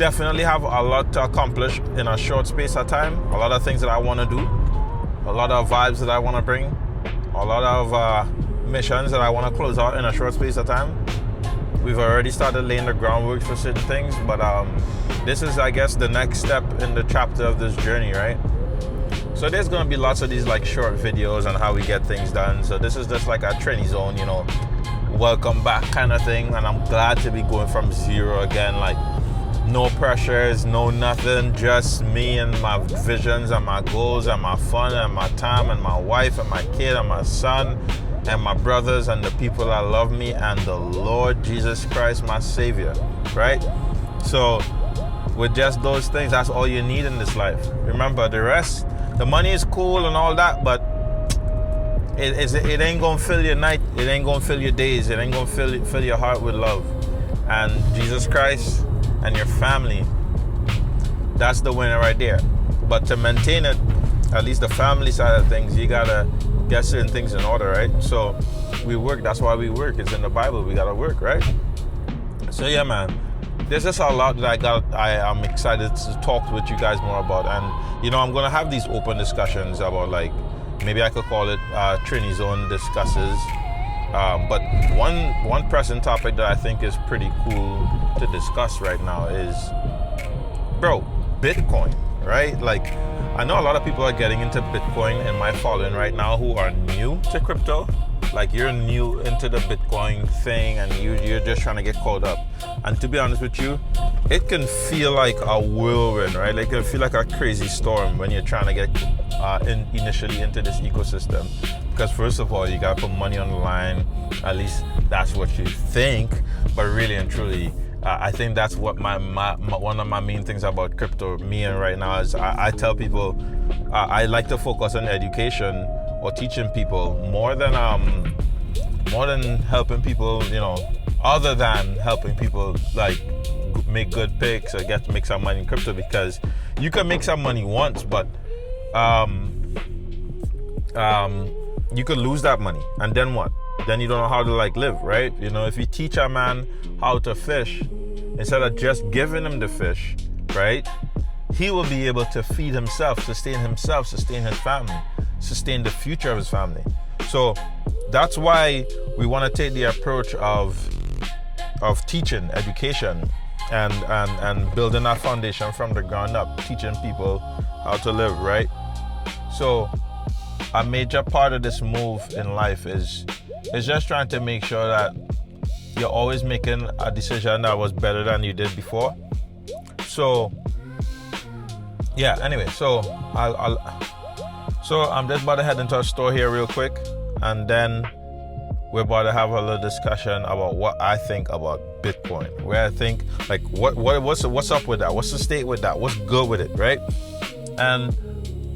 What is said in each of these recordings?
definitely have a lot to accomplish in a short space of time. A lot of things that I want to do, a lot of vibes that I want to bring, a lot of missions that I want to close out in a short space of time. We've already started laying the groundwork for certain things, but this is, I guess, the next step in the chapter of this journey, right? So there's going to be lots of these like short videos on how we get things done. So this is just like a Trini Zone, you know, welcome back kind of thing. And I'm glad to be going from zero again, like no pressures, no nothing, just me and my visions and my goals and my fun and my time and my wife and my kid and my son and my brothers and the people that love me and the Lord Jesus Christ, my Savior, right? So with just those things, that's all you need in this life. Remember, the rest, the money is cool and all that, but it ain't gonna fill your night, it ain't gonna fill your days, it ain't gonna fill your heart with love. And Jesus Christ and your family, that's the winner right there. But to maintain it, at least the family side of things, you gotta get certain things in order, right? So we work, that's why we work. It's in the Bible, we gotta work, right? So yeah, man, there's just a lot that I'm excited to talk with you guys more about. And you know, I'm gonna have these open discussions about, like, maybe I could call it Trini Zone Discusses. But one pressing topic that I think is pretty cool to discuss right now is, bro, Bitcoin, right? Like, I know a lot of people are getting into Bitcoin in my following right now who are new to crypto. Like, you're new into the Bitcoin thing and you're just trying to get caught up. And to be honest with you, it can feel like a whirlwind, right? Like, it can feel like a crazy storm when you're trying to get initially into this ecosystem. Because first of all, you gotta put money on the line. At least that's what you think. But really and truly, I think that's what my one of my main things about crypto, me and right now, is I tell people I like to focus on education or teaching people more than helping people, you know, other than helping people like make good picks or make some money in crypto, because you can make some money once, but you could lose that money, and then what? Then you don't know how to like live, right? You know, if you teach a man how to fish, instead of just giving him the fish, right, he will be able to feed himself, sustain his family, sustain the future of his family. So that's why we want to take the approach of teaching, education, and building our foundation from the ground up, teaching people how to live, right? So a major part of this move in life is just trying to make sure that you're always making a decision that was better than you did before. So yeah, anyway, so I'm just about to head into a store here real quick, and then we're about to have a little discussion about what I think about Bitcoin, where I think, like, what's up with that, what's the state with that, what's good with it, right? And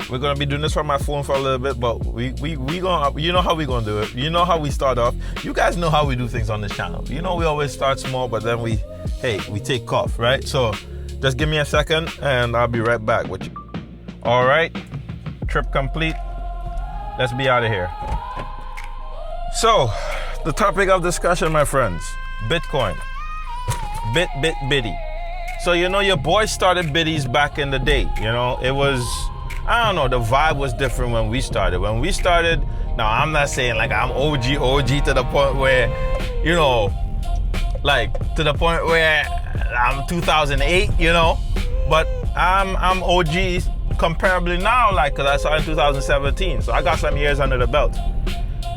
we're gonna be doing this from my phone for a little bit, but we gonna, you know how we gonna do it. You know how we start off. You guys know how we do things on this channel. You know, we always start small, but then we take off, right? So just give me a second and I'll be right back with you. All right, trip complete. Let's be out of here. So the topic of discussion, my friends, Bitcoin, bitty. So, you know, your boy started biddies back in the day. You know, it was, I don't know, the vibe was different when we started. When we started, now I'm not saying like I'm OG to the point where, you know, like to the point where I'm 2008, you know, but I'm OG comparably now, like, cause I started in 2017. So I got some years under the belt.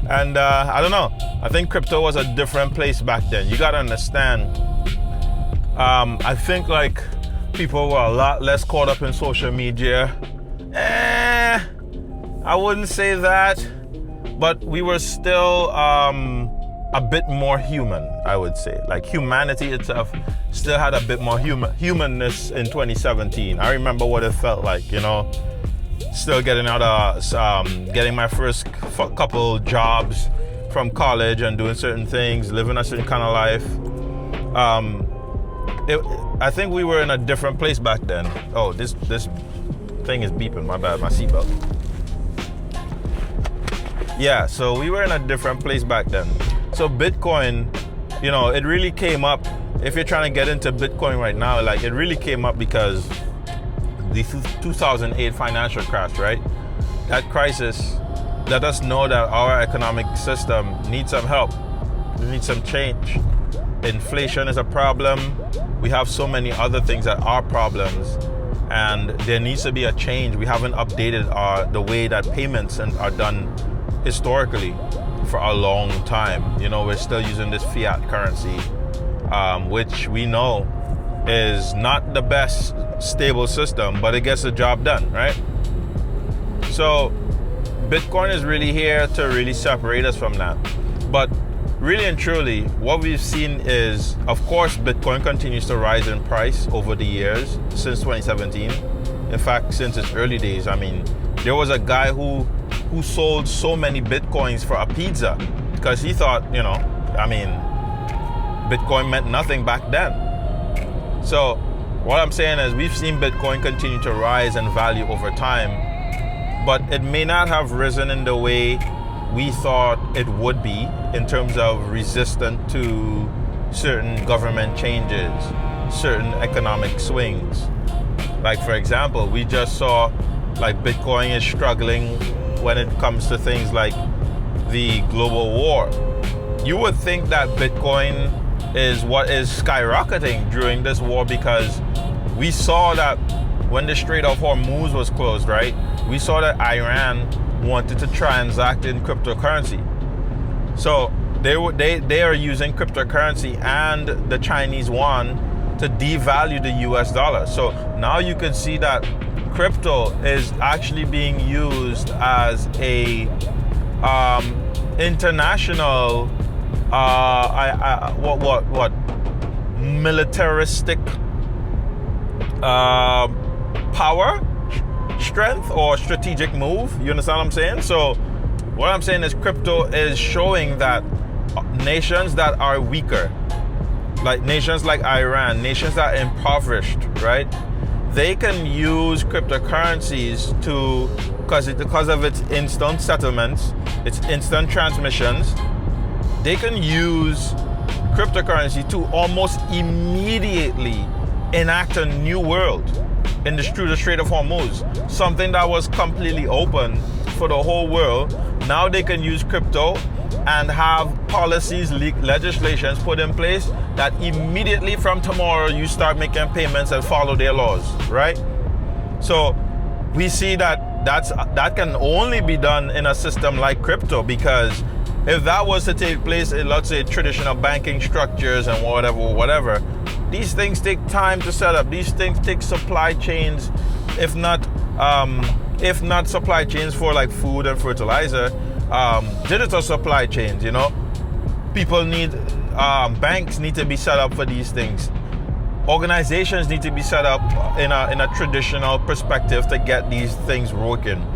And I don't know, I think crypto was a different place back then. You gotta understand, I think like people were a lot less caught up in social media. I wouldn't say that, but we were still a bit more human, I would say. Like humanity itself still had a bit more humanness in 2017. I remember what it felt like, you know, still getting out of, getting my first couple jobs from college and doing certain things, living a certain kind of life. I think we were in a different place back then. Oh, this thing is beeping, my bad, my seatbelt. Yeah, so we were in a different place back then. So Bitcoin, you know, it really came up if you're trying to get into Bitcoin right now, like it really came up because the 2008 financial crash, right? That crisis let us know that our economic system needs some help. We need some change. Inflation is a problem. We have so many other things that are problems, and there needs to be a change. We haven't updated the way that payments are done historically for a long time. You know, we're still using this fiat currency, which we know is not the best stable system, but it gets the job done, right? So Bitcoin is really here to really separate us from that. But really and truly, what we've seen is, of course, Bitcoin continues to rise in price over the years since 2017. In fact, since its early days. I mean, there was a guy who sold so many Bitcoins for a pizza because he thought, you know, I mean, Bitcoin meant nothing back then. So what I'm saying is we've seen Bitcoin continue to rise in value over time, but it may not have risen in the way we thought it would be in terms of resistant to certain government changes, certain economic swings. Like, for example, we just saw like Bitcoin is struggling when it comes to things like the global war. You would think that Bitcoin is what is skyrocketing during this war because we saw that when the Strait of Hormuz was closed, right? We saw that Iran wanted to transact in cryptocurrency. So they are using cryptocurrency and the Chinese yuan to devalue the US dollar. So now you can see that crypto is actually being used as a international militaristic power, strength, or strategic move. You understand what I'm saying? So what I'm saying is crypto is showing that nations that are weaker, like nations like Iran, nations that are impoverished, right? They can use cryptocurrencies because of its instant settlements, its instant transmissions. They can use cryptocurrency to almost immediately enact a new world through the Strait of Hormuz, something that was completely open for the whole world. Now they can use crypto and have policies, legislations put in place that immediately from tomorrow you start making payments and follow their laws, right? So we see that that can only be done in a system like crypto, because if that was to take place in, let's say, traditional banking structures and whatever, these things take time to set up. These things take supply chains, if not supply chains for like food and fertilizer, digital supply chains, you know. People need, banks need to be set up for these things. Organizations need to be set up in a traditional perspective to get these things working.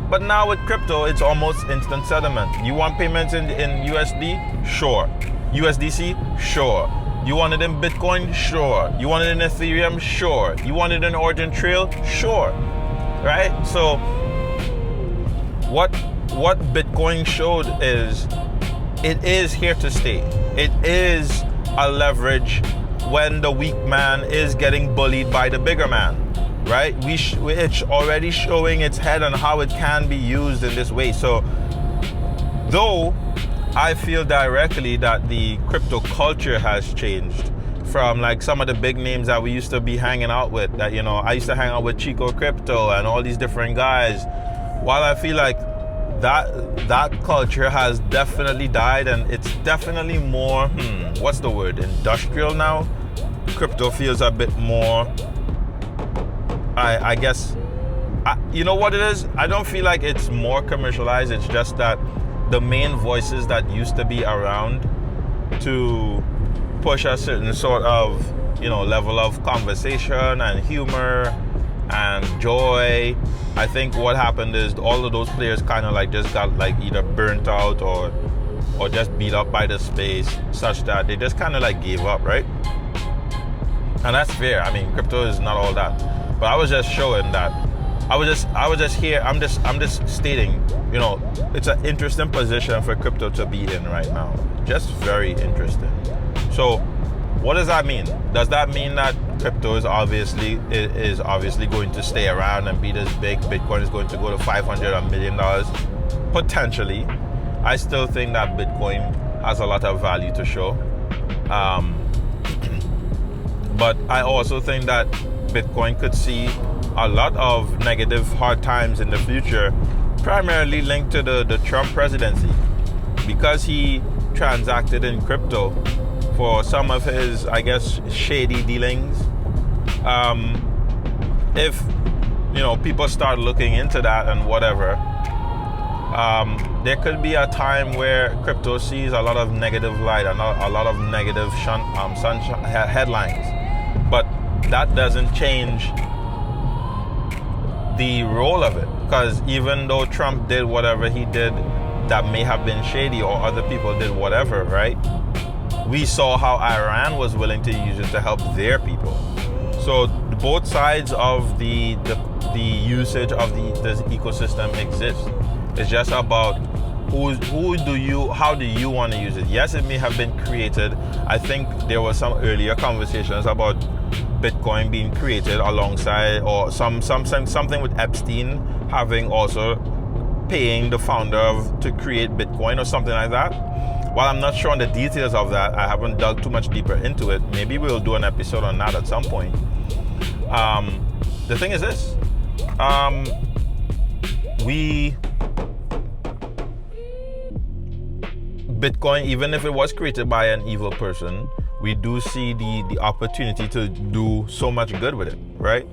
But now with crypto, it's almost instant settlement. You want payments in USD? Sure. USDC? Sure. You want it in Bitcoin? Sure. You want it in Ethereum? Sure. You want it in OriginTrail? Sure. Right? So what Bitcoin showed is it is here to stay. It is a leverage when the weak man is getting bullied by the bigger man. Right? It's already showing its head on how it can be used in this way. So though I feel directly that the crypto culture has changed from like some of the big names that we used to be hanging out with, that, you know, I used to hang out with Chico Crypto and all these different guys. While I feel like that culture has definitely died, and it's definitely more, what's the word, industrial now. Crypto feels a bit more, I guess, you know what it is? I don't feel like it's more commercialized. It's just that the main voices that used to be around to push a certain sort of, you know, level of conversation and humor and joy, I think what happened is all of those players kind of like just got like either burnt out or just beat up by the space, such that they just kind of like gave up, right? And that's fair. I mean, crypto is not all that. But I was just showing that I was just here. I'm just stating, you know, it's an interesting position for crypto to be in right now. Just very interesting. So What does that mean? Does that mean that crypto is obviously going to stay around and be this big? Bitcoin is going to go to $500 $1 million? Potentially. I still think that Bitcoin has a lot of value to show. But I also think that Bitcoin could see a lot of negative hard times in the future, primarily linked to the Trump presidency, because he transacted in crypto for some of his, I guess, shady dealings. If people start looking into that and whatever, there could be a time where crypto sees a lot of negative light and a lot of negative sunshine headlines. But that doesn't change the role of it, because even though Trump did whatever he did that may have been shady, or other people did whatever, right? We saw how Iran was willing to use it to help their people. So both sides of the usage of this ecosystem exist. It's just about how do you want to use it. Yes, it may have been created. I think there was some earlier conversations about Bitcoin being created alongside, or something with Epstein having also paying the founder to create Bitcoin or something like that. While I'm not sure on the details of that, I haven't dug too much deeper into it. Maybe we'll do an episode on that at some point. The thing is this. Bitcoin, even if it was created by an evil person, we do see the opportunity to do so much good with it, right?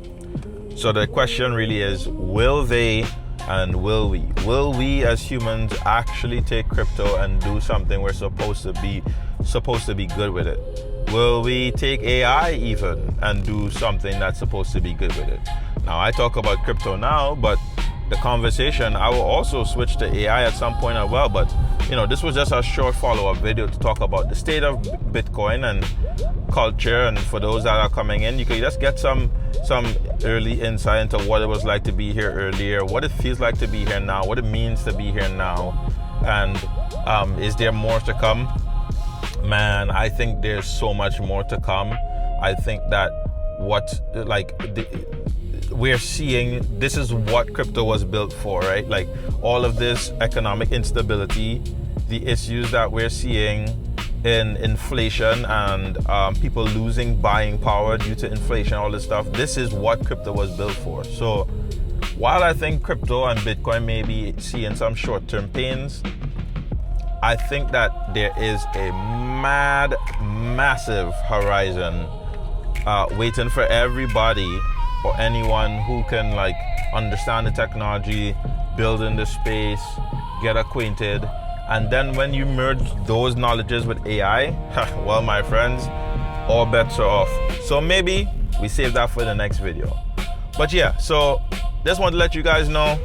So the question really is, will they and will we? Will we as humans actually take crypto and do something we're supposed to be good with it? Will we take AI even and do something that's supposed to be good with it? Now, I talk about crypto now, but the conversation, I will also switch to AI at some point as well. But this was just a short follow-up video to talk about the state of Bitcoin and culture. And for those that are coming in, you can just get some early insight into what it was like to be here earlier, what it feels like to be here now, what it means to be here now, and is there more to come? Man, I think there's so much more to come. I think that we're seeing, this is what crypto was built for, right? Like all of this economic instability, the issues that we're seeing in inflation and people losing buying power due to inflation, all this stuff. This is what crypto was built for. So while I think crypto and Bitcoin may be seeing some short-term pains, I think that there is a massive horizon waiting for everybody or anyone who can understand the technology, build in the space, get acquainted. And then when you merge those knowledges with AI, well, my friends, all bets are off. So maybe we save that for the next video. But yeah, so just want to let you guys know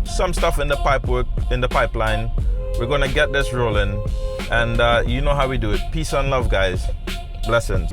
some stuff in the pipeline. We're gonna get this rolling, and you know how we do it. Peace and love, guys. Blessings.